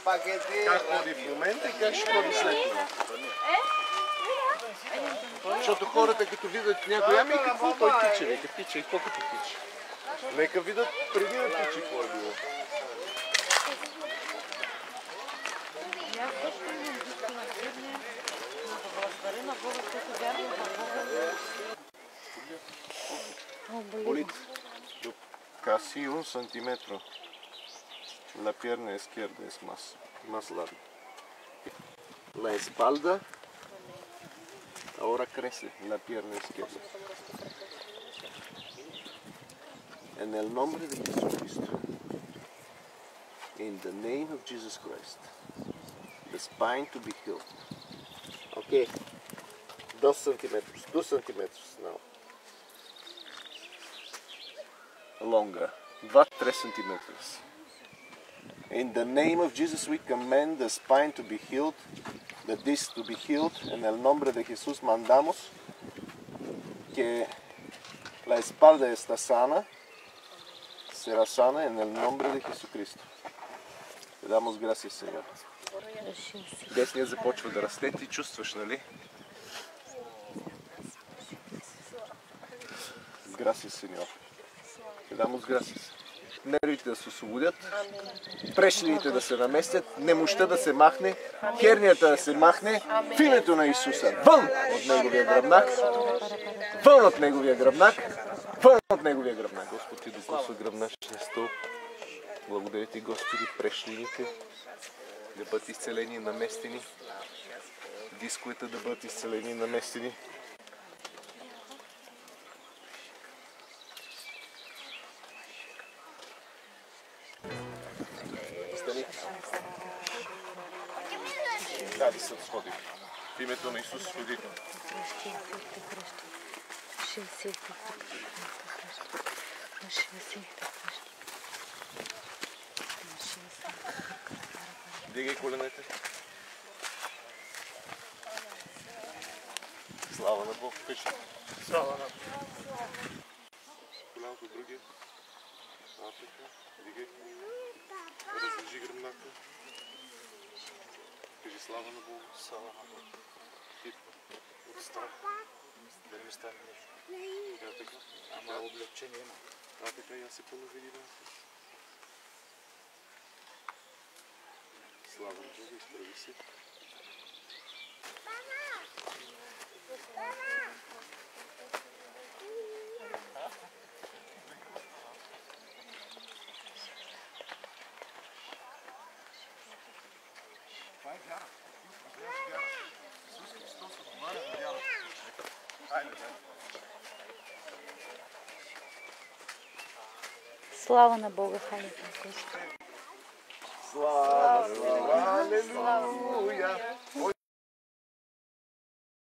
как ходи в момента и как ще ходи след това. Защото хората като видят някой, ами какво той тича, нека тича и какво като тича. Нека видят преди да тича какво е било. Polito, casi 1 centímetro. La pierna izquierda es más larga. La espalda ahora crece, la pierna izquierda. En el nombre de Jesucristo, in the name of Jesus Christ, the spine to be healed. Okay, 2 centímetros now. Longer, 2-3 centímetros. In the name of Jesus we command the spine to be healed, the disc to be healed. En el nombre de Jesús mandamos que la espalda está sana, será sana en el nombre de Jesucristo. Te damos gracias, Señor. Десният започва да расте, ти чувстваш, нали? Gracias, Señor. Te damos gracias. Нервите да се освободят, прешливите да се наместят, немощта да се махне, хернията да се махне, в името на Исуса. Вън от неговия гръбнак! Вън от неговия гръбнак! Вън от неговия гръбнак! Господи, докосва гръбначния стълб. Благодаря ти, Господи, прешливите да бъдат изцелени и наместени, дисковете да бъдат изцелени и наместени. Дали се сходи. В името на Исус ходи. Дигай коленете. Слава на Бог. Слава на Бог. Коляното другия. Африка. Дигай. Разлежи гръбнака. Кажи слава на Бог. Слава на Бог. От страх. Да не ми стане нещо. Ама облегчение има. Така и аз се половини да. Слава на Бога, изправи се. Това е вяра. Исус Христос отговаря на вяра. Хайде, Слава на Бога, хайде. Слава, слава, алелуя!